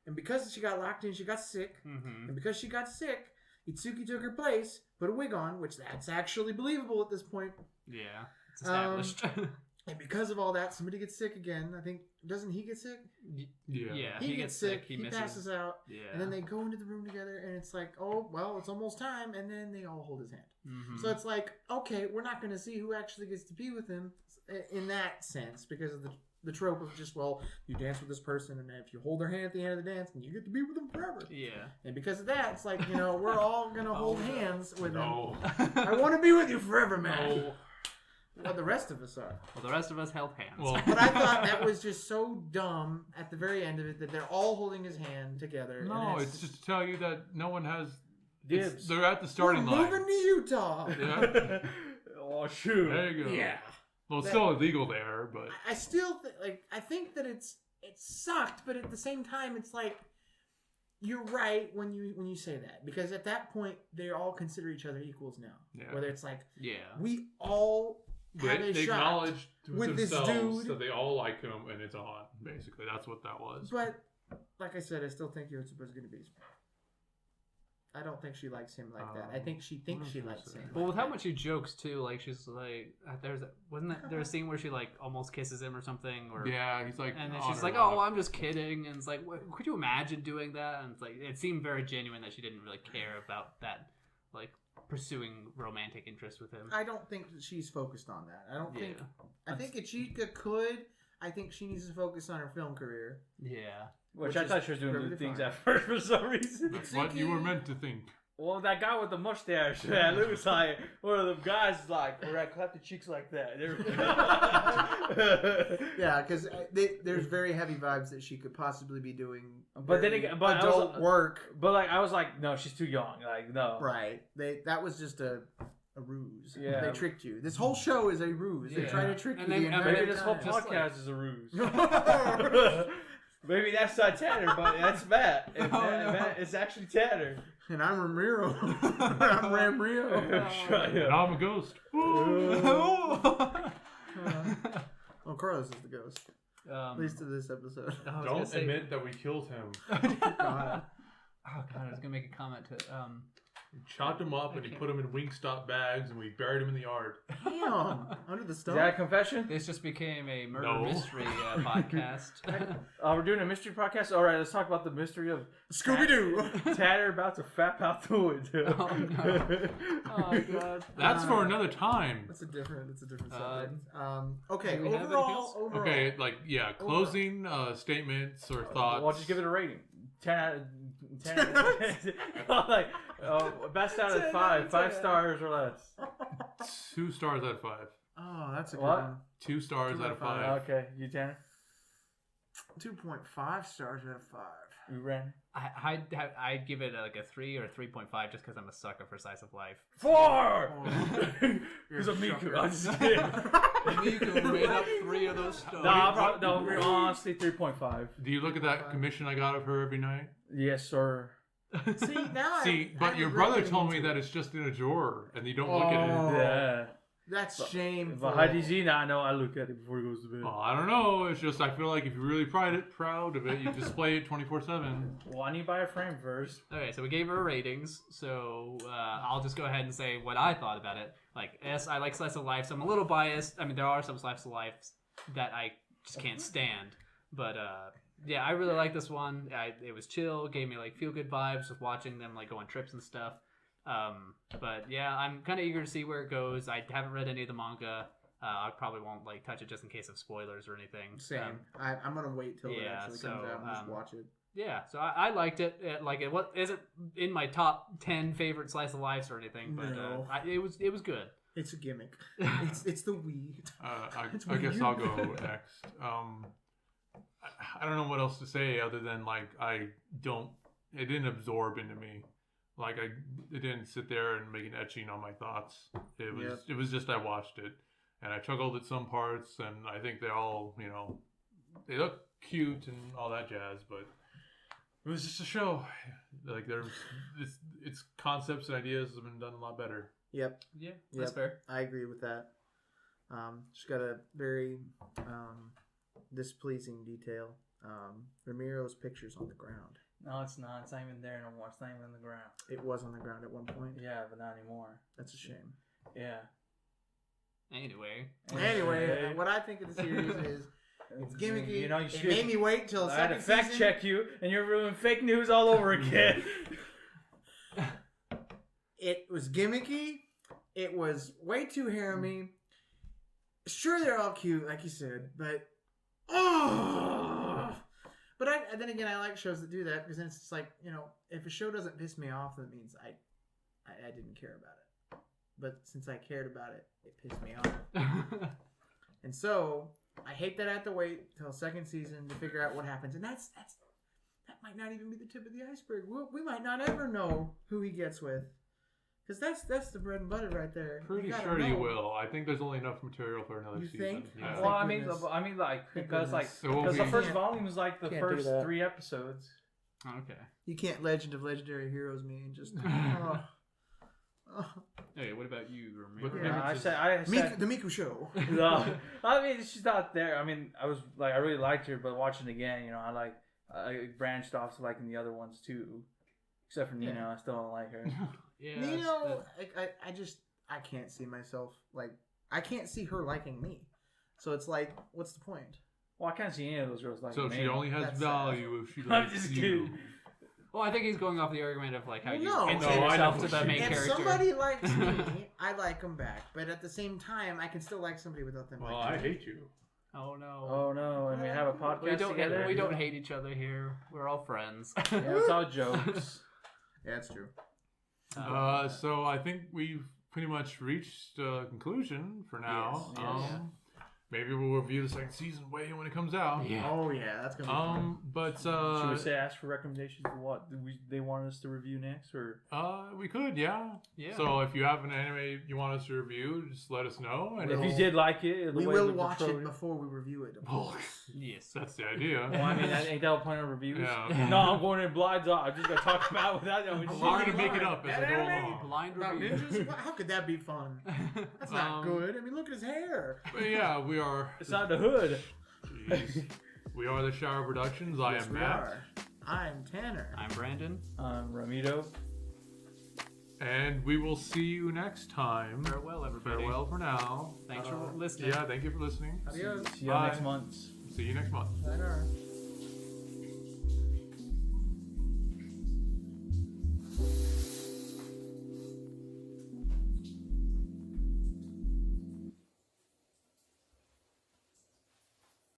and because she got locked in, she got sick. Mm-hmm. And because she got sick, Itsuki took her place, put a wig on, which that's actually believable at this point. Yeah, it's established. And because of all that, somebody gets sick again. I think, doesn't he get sick? Yeah. Yeah, He gets sick, he misses. passes out, Yeah. and then they go into the room together, and it's like, oh, well, it's almost time, and then they all hold his hand. Mhm. So it's like, okay, we're not going to see who actually gets to be with him in that sense, because of the trope of just, well, you dance with this person, and if you hold their hand at the end of the dance, then you get to be with them forever. Yeah. And because of that, it's like, we're all going to hold hands with No. him. I want to be with you forever, man. No. Well, the rest of us are. Well, the rest of us held hands. Well, But I thought that was just so dumb at the very end of it that they're all holding his hand together. No, and it's just to tell you that no one has. Dibs. They're at the starting we're line. moving to Utah. Yeah. Oh shoot. There you go. Yeah. Well, it's still illegal there, but I still I think that it sucked, but at the same time, it's like you're right when you say that, because at that point they all consider each other equals now. Yeah. Whether it's like Yeah. we all have They a shot acknowledge to with this themselves dude. that they all like him, and it's on. Basically, that's what that was. But like I said, I still think Yotsuba's gonna be. I don't think she likes him like that. I think she thinks she likes him. Well, like with how that. much he jokes too, like she's like, wasn't there a scene where she like almost kisses him or something, or Yeah, he's like, and then on she's her like, lap. "Oh, I'm just kidding," and it's like, could you imagine doing that? And it's like, it seemed very genuine that she didn't really care about that, like pursuing romantic interest with him. I don't think that she's focused on that. I don't think. Yeah. I think Ichika could. I think she needs to focus on her film career. Yeah. Which Which I is thought she was doing perfectly the things fine. at first for some reason. That's what you were meant to think. Well, that guy with the mustache, that looks like one of them guys, like, where I clap the cheeks like that. Yeah, because there's very heavy vibes that she could possibly be doing. But then very again, but I adult was- work. But like, I was like, no, she's too young. Like, no. Right. That was just a ruse. Yeah. They tricked you. This whole show is a ruse. They Yeah. try to trick And you. then- the and entire Maybe this whole time. Just podcast like- is a ruse. Maybe that's not Tanner, but that's Matt. Oh, no. Matt is actually Tanner. And I'm Ramiro. I'm Ramiro. Shut And up. I'm a ghost. Well, Carlos is the ghost. At least in this episode. Don't admit that we killed him. God. Oh god, I was gonna make a comment to We chopped him up and he put him in Wingstop bags and we buried him in the yard. Damn. Under the Is stone. that a confession? this just became a murder No. mystery podcast. We're doing a mystery podcast? Alright, let's talk about the mystery of Scooby-Doo. Tanner about to fap out the window. Oh, no. Oh god. That's for another time. It's a different subject. Okay, do we have anything else? overall. Okay, like, yeah, closing statements or thoughts. Well, just give it a rating. 10 out of 10. Like, best out of 5. 5 stars or less. 2 stars out of 5. Oh, that's a good What? one. 2 stars out of 5. Okay, you Tanner? 2.5 stars out of 5. You ran? I'd give it like a 3 or 3.5 just because I'm a sucker for Slice of Life. 4! You're Because of Miku. shocker. I'm just kidding. Miku made up 3 of those stars. No, honestly, 3.5. Do you look at that commission I got of her every night? Yes, sir. See, now But your brother told me that it's just in a drawer and you don't look at Oh. it. Yeah. That's shameful. But how does he not know I look at it before he goes to bed? Oh, I don't know. It's just I feel like if you're really proud of it, you display it 24/7. Well, I need to buy a frame first. Okay, so we gave her ratings, so I'll just go ahead and say what I thought about it. Like, yes, I like Slice of Life, so I'm a little biased. I mean, there are some Slice of Lives that I just can't stand. But, yeah, I really like this one. It was chill, gave me, like, feel-good vibes with watching them, like, go on trips and stuff. But, yeah, I'm kind of eager to see where it goes. I haven't read any of the manga. I probably won't, like, touch it just in case of spoilers or anything. Same. I'm going to wait till it yeah, actually so, comes out and just watch it. Yeah, so I liked it. It isn't in my top 10 favorite Slice of Lives or anything, but No. it was good. It's a gimmick. It's the weed. I guess I'll go next. I don't know what else to say other than like it didn't absorb into me. Like it didn't sit there and make an etching on my thoughts. It was just I watched it and I chuckled at some parts and I think they all they look cute and all that jazz, but it was just a show. Like its concepts and ideas have been done a lot better. Yep. Yeah, that's fair. I agree with that. She's got a very displeasing detail. Ramiro's picture's on the ground. No, it's not. It's not even there no more. It's not even on the ground. It was on the ground at one point. Yeah, but not anymore. That's a shame. Yeah. Anyway, what I think of the series is it's gimmicky. You know, you it should. made me wait till I had to second fact season. check you, and you're ruining fake news all over again. It was gimmicky. It was way too harem-y. Sure, they're all cute, like you said, but But then again, I like shows that do that because then it's just like if a show doesn't piss me off, that means I didn't care about it. But since I cared about it, it pissed me off. And so I hate that I have to wait till second season to figure out what happens, and that might not even be the tip of the iceberg. We might not ever know who he gets with, because that's the bread and butter right there. Pretty sure you will. I think there's only enough material for another You season. think? Yeah. Well, Thank goodness. I mean, like Thank because goodness. So we'll because the be- first volume is like the Can't do first that. 3 episodes. Okay. You can't Legend of Legendary Heroes me and just. Okay, what about you, But Ramiro? Yeah. I said The Miku Show. no, I mean she's not there. I mean, I was like, I really liked her, but watching again, I branched off to liking the other ones too. Except for Nino, Yeah. I still don't like her. Yeah, Nino, I can't see myself I can't see her liking me. So it's like, what's the point? Well, I can't see any of those girls liking So me. she only has That's value if she I'm likes just you. kidding. Well, I think he's going off the argument of like how Well, you no. insert No, I yourself know to the what main you If character. somebody likes me, I like them back. But at the same time, I can still like somebody without them Well, I liking me. hate you. Oh no. Oh no, and we have a podcast together. We don't hate each other here. We're all friends. Yeah, it's all jokes. Yeah, that's true. So I think we've pretty much reached a conclusion for now. Yes, yes. Maybe we'll review the second season way when it comes out. Yeah. Oh yeah, that's gonna be fun. But Should we say ask for recommendations for what they want us to review next, or we could, yeah. Yeah. So if you have an anime you want us to review, just let us know. And if We'll- you did like it, the We way will we watch portrayed it before we review it. Of Oh, course. Yes. that's the idea. Well, I mean, ain't that the point of reviews? Yeah. No, I'm going in blind. I'm just gonna talk about it without knowing shit. We're gonna make it up as That we go anime? along. Blind About review. ninjas? How could that be fun? That's not good. I mean, look at his hair. But yeah, we are. It's not the hood. Jeez. We are the Shower Productions. I Yes, am we Matt. are. I'm Tanner. I'm Brandon. Ramito. And we will see you next time. Farewell, everybody. Farewell for now. Thanks for listening. Yeah, thank you for listening. Adios. See you Bye. next month. See you next month. Sayonara.